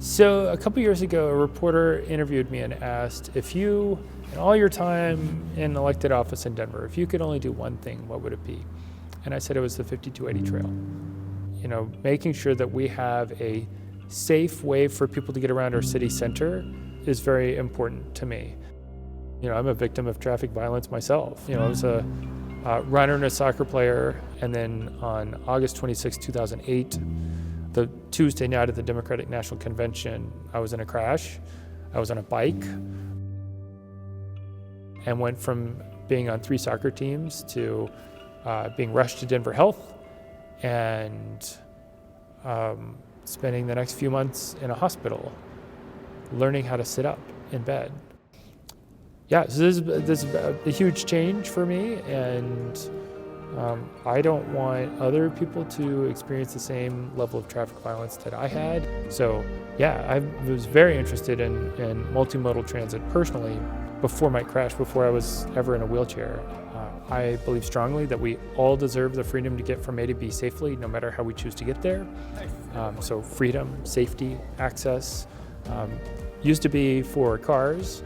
So a couple years ago, a reporter interviewed me and asked, if you, in all your time in elected office in Denver, if you could only do one thing, what would it be? And I said it was the 5280 trail. You know, making sure that we have a safe way for people to get around our city center is very important to me. You know, I'm a victim of traffic violence myself. You know, I was a runner and a soccer player, and then on August 26, 2008, the Tuesday night at the Democratic National Convention, I was in a crash. I was on a bike and went from being on 3 soccer teams to being rushed to Denver Health and spending the next few months in a hospital, learning how to sit up in bed. Yeah, so this is a huge change for me, and I don't want other people to experience the same level of traffic violence that I had. So yeah, I was very interested in multimodal transit personally before my crash, before I was ever in a wheelchair. I believe strongly that we all deserve the freedom to get from A to B safely, no matter how we choose to get there. So freedom, safety, access used to be for cars,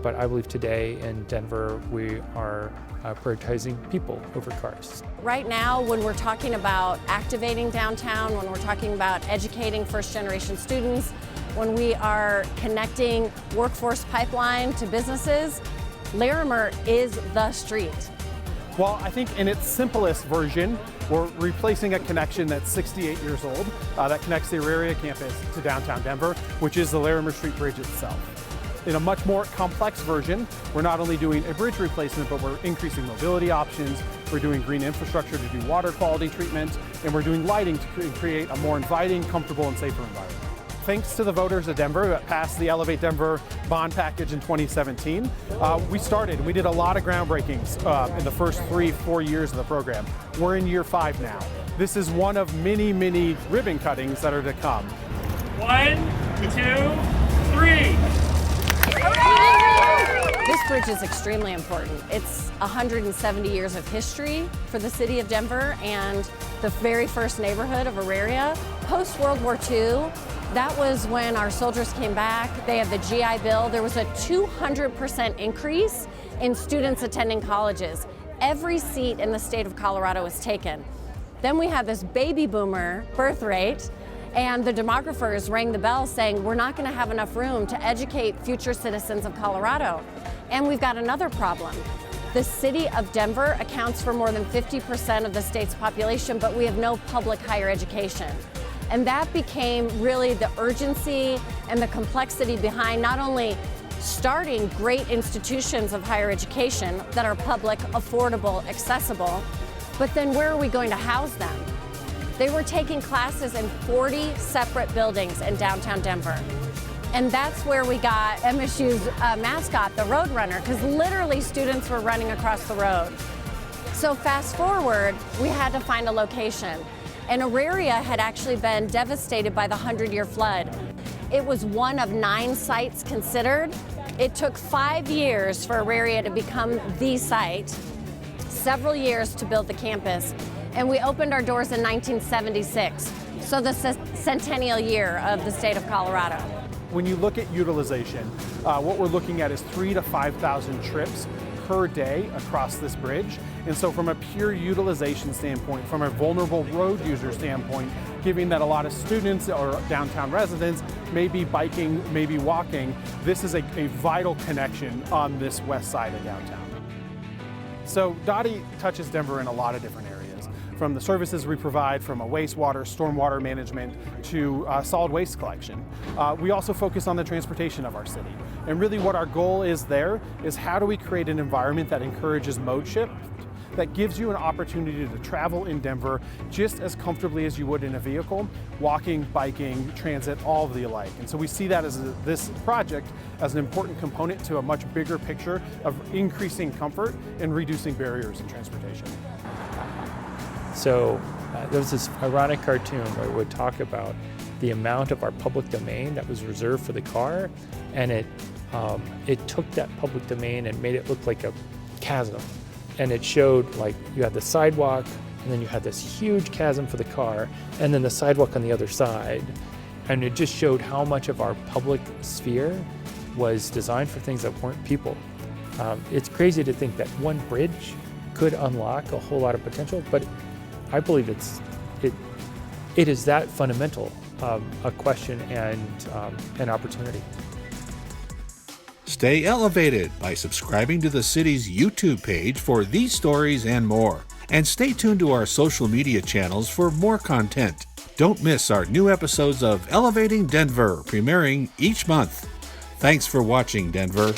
but I believe today in Denver we are prioritizing people over cars. Right now, when we're talking about activating downtown, when we're talking about educating first-generation students, when we are connecting workforce pipeline to businesses, Larimer is the street. Well, I think in its simplest version, we're replacing a connection that's 68 years old that connects the Auraria Campus to downtown Denver, which is the Larimer Street Bridge itself. In a much more complex version, we're not only doing a bridge replacement, but we're increasing mobility options, we're doing green infrastructure to do water quality treatment, and we're doing lighting to create a more inviting, comfortable, and safer environment. Thanks to the voters of Denver that passed the Elevate Denver bond package in 2017, we did a lot of groundbreakings in the first 3-4 years of the program. We're in year 5 now. This is one of many, many ribbon cuttings that are to come. 1, 2, 3. This bridge is extremely important. It's 170 years of history for the city of Denver and the very first neighborhood of Auraria. Post-World War II, that was when our soldiers came back. They had the GI Bill. There was a 200% increase in students attending colleges. Every seat in the state of Colorado was taken. Then we had this baby boomer birth rate, and the demographers rang the bell saying, we're not going to have enough room to educate future citizens of Colorado. And we've got another problem. The city of Denver accounts for more than 50% of the state's population, but we have no public higher education. And that became really the urgency and the complexity behind not only starting great institutions of higher education that are public, affordable, accessible, but then where are we going to house them? They were taking classes in 40 separate buildings in downtown Denver. And that's where we got MSU's mascot, the Roadrunner, because literally students were running across the road. So fast forward, we had to find a location. And Auraria had actually been devastated by the 100-year flood. It was one of 9 sites considered. It took 5 years for Auraria to become the site, several years to build the campus. And we opened our doors in 1976, so the centennial year of the state of Colorado. When you look at utilization, what we're looking at is 3,000 to 5,000 trips per day across this bridge. And so from a pure utilization standpoint, from a vulnerable road user standpoint, given that a lot of students or downtown residents may be biking, may be walking, this is a vital connection on this west side of downtown. So Dottie touches Denver in a lot of different areas. From the services we provide, from a wastewater, stormwater management, to solid waste collection. We also focus on the transportation of our city. And really what our goal is there is how do we create an environment that encourages mode shift, that gives you an opportunity to travel in Denver just as comfortably as you would in a vehicle, walking, biking, transit, all of the alike. And so we see that as this project as an important component to a much bigger picture of increasing comfort and reducing barriers in transportation. So there was this ironic cartoon where it would talk about the amount of our public domain that was reserved for the car, and it took that public domain and made it look like a chasm. And it showed, like, you had the sidewalk, and then you had this huge chasm for the car, and then the sidewalk on the other side. And it just showed how much of our public sphere was designed for things that weren't people. It's crazy to think that one bridge could unlock a whole lot of potential, but I believe it is that fundamental a question and an opportunity. Stay elevated by subscribing to the city's YouTube page for these stories and more. And stay tuned to our social media channels for more content. Don't miss our new episodes of Elevating Denver, premiering each month. Thanks for watching, Denver.